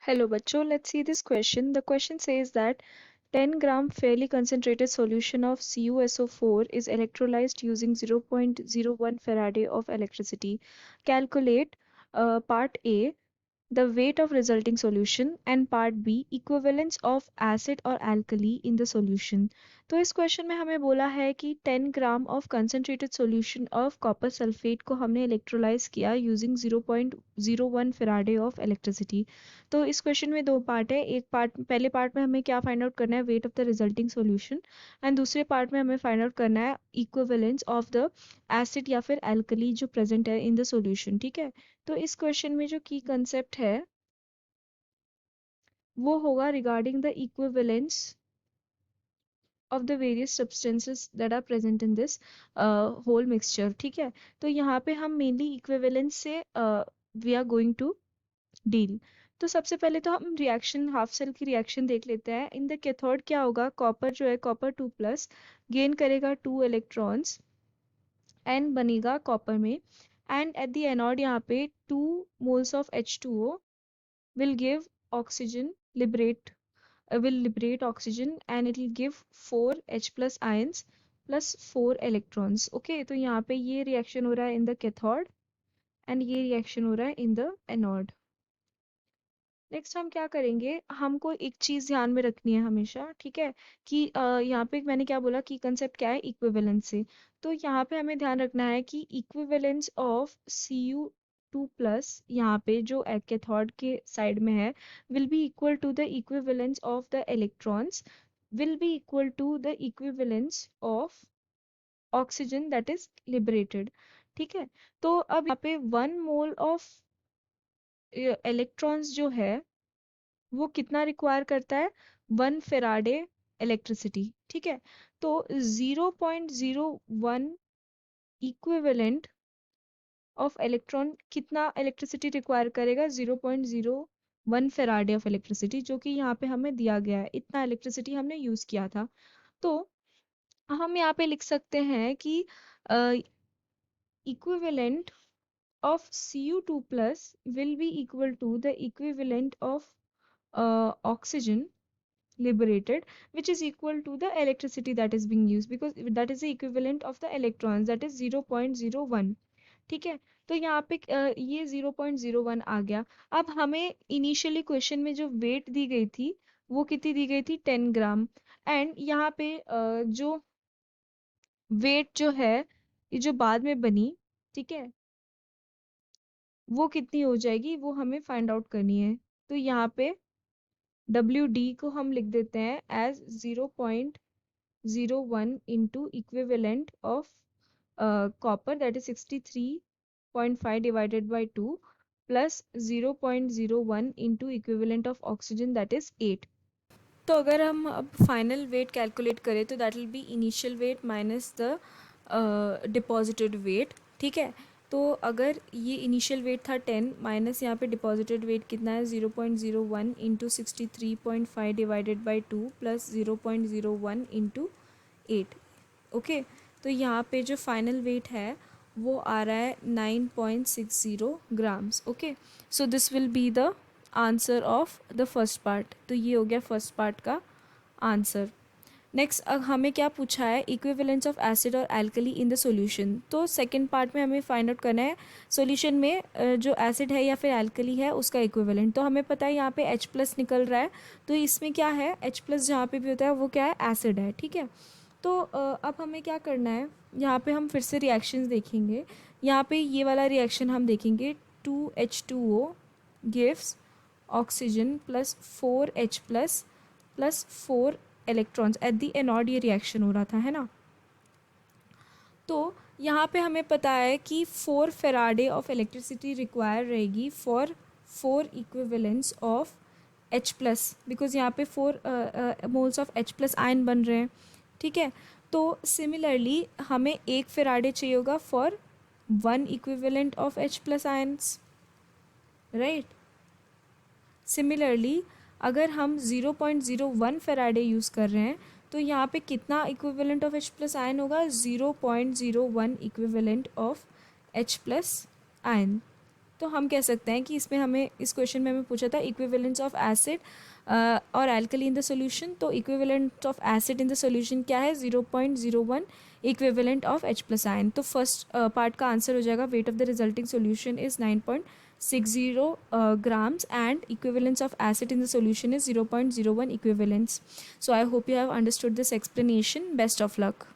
Hello, bachcho. Let's see this question. The question says that 10-gram fairly concentrated solution of CuSO4 is electrolyzed using 0.01 Faraday of electricity. Calculate part A, the weight of resulting solution, and part B, equivalence of acid or alkali in the solution. तो इस question में हमें बोला है कि 10 gram of concentrated solution of copper sulphate को हमने electrolysed किया यूजिंग 0.01 फैराडे ऑफ इलेक्ट्रिसिटी। तो इस क्वेश्चन में दो पार्ट है। एक पार्ट, पहले पार्ट में हमें क्या फाइंड आउट करना है, weight of the resulting solution, and दूसरे पार्ट में हमें फाइंड आउट करना है इक्विवेलेंस ऑफ द एसिड या फिर एल्कली जो प्रेजेंट है इन द सॉल्यूशन। ठीक है, तो इस क्वेश्चन में जो की कंसेप्ट है वो होगा regarding the equivalence of the various substances that are present in this whole mixture। ठीक है, तो यहाँ पे हम मेनली इक्विवेलेंस से we are going to deal. तो सबसे पहले तो हम रिएक्शन, हाफ सेल की रिएक्शन देख लेते हैं। इन द कैथोड क्या होगा, कॉपर जो है, कॉपर 2+ गेन करेगा 2 इलेक्ट्रॉन्स एंड बनेगा कॉपर में, एंड एट द एनोड यहाँ पे 2 moles of H2O will give oxygen, will liberate oxygen and it will give 4 H plus ions plus 4 electrons। Okay, तो यहाँ पे ये रिएक्शन हो रहा है इन द कैथोड एंड ये रिएक्शन हो रहा है इन द एनोड। नेक्स्ट हम क्या करेंगे, हमको एक चीज ध्यान में रखनी है हमेशा, ठीक है, कि यहाँ पे मैंने क्या बोला कि कंसेप्ट क्या है, इक्विवेलेंस से। तो यहाँ पे हमें ध्यान रखना है कि इक्विवेलेंस ऑफ Cu2+ यहाँ पे जो कैथोड के साइड में है will be equal to the equivalence of the electrons, will be equal to the equivalence of oxygen that is liberated। ठीक है, तो अब यहाँ पे 1 मोल ऑफ इलेक्ट्रॉन्स जो है वो कितना रिक्वायर करता है, 1 फेराडे इलेक्ट्रिसिटी। ठीक है, तो 0.01 इक्विवेलेंट ऑफ इलेक्ट्रॉन कितना इलेक्ट्रिसिटी रिक्वायर करेगा, 0.01 फेराडे ऑफ इलेक्ट्रिसिटी, जो कि यहाँ पे हमें दिया गया है, इतना इलेक्ट्रिसिटी हमने यूज किया था। तो हम यहाँ पे लिख सकते हैं कि equivalent of Cu2+ will be equal to the equivalent of oxygen liberated, which is equal to the electricity that is being used, because that is the equivalent of the electrons, that is 0.01। ठीक है, तो यहाँ पे ये 0.01 आ गया। अब हमें initially question में जो वेट दी गई थी वो कितनी दी गई थी, 10 ग्राम, एंड यहाँ पे जो वेट जो है ये जो बाद में बनी, ठीक है, वो कितनी हो जाएगी वो हमें फाइंड आउट करनी है। तो यहाँ पे WD को हम लिख देते हैं as 0.01 into equivalent of copper that is 63.5 divided by 2 plus 0.01 into equivalent of oxygen that is 8। तो अगर हम अब फाइनल वेट कैलकुलेट करें तो that will be initial weight minus the deposited weight. ठीक है, तो अगर ये इनिशियल वेट था 10 माइनस यहाँ पे डिपॉजिटेड वेट कितना है, 0.01 into 63.5 divided by 2 plus 0.01 into 8। Okay, तो यहाँ पे जो फाइनल वेट है वो आ रहा है 9.60 grams. Okay, so this will be the answer of the first part. तो ये हो गया फर्स्ट पार्ट का आंसर। नेक्स्ट अब हमें क्या पूछा है, इक्विवेलेंस ऑफ एसिड और एल्कली इन द सॉल्यूशन। तो सेकंड पार्ट में हमें फाइंड आउट करना है सॉल्यूशन में जो एसिड है या फिर एल्कली है उसका इक्विवेलेंट। तो हमें पता है यहाँ पे H+ निकल रहा है, तो इसमें क्या है, H+ जहाँ पे भी होता है वो क्या है, एसिड है। ठीक है, तो अब हमें क्या करना है, यहाँ पे हम फिर से रिएक्शंस देखेंगे। यहाँ पे ये वाला रिएक्शन हम देखेंगे, 2H2O gives oxygen plus 4H+ plus 4 electrons at the anode, ये रिएक्शन हो रहा था, है ना। तो यहाँ पे हमें पता है कि 4 फेराडे ऑफ इलेक्ट्रिसिटी रिक्वायर रहेगी for 4 equivalence of H+, because यहाँ पे 4 मोल्स ऑफ H+ आयन बन रहे हैं। ठीक है, तो सिमिलरली हमें 1 फेराडे चाहिए होगा for 1 equivalent of H+ ions, right. Similarly अगर हम 0.01 फेराडे यूज़ कर रहे हैं तो यहाँ पे कितना इक्विवेलेंट ऑफ H+ आयन होगा, 0.01 इक्विवेलेंट ऑफ H+ आयन। तो हम कह सकते हैं कि इसमें हमें इस क्वेश्चन में हमें पूछा था इक्विवेलेंस ऑफ एसिड और एल्कली इन द सॉल्यूशन। तो equivalent of acid in the solution क्या है, 0.01 equivalent of H plus ion. तो फर्स्ट पार्ट का आंसर हो जाएगा weight of the resulting solution is 9.60 grams and equivalence of acid in the solution is 0.01 equivalents. So I hope you have understood this explanation. Best of luck.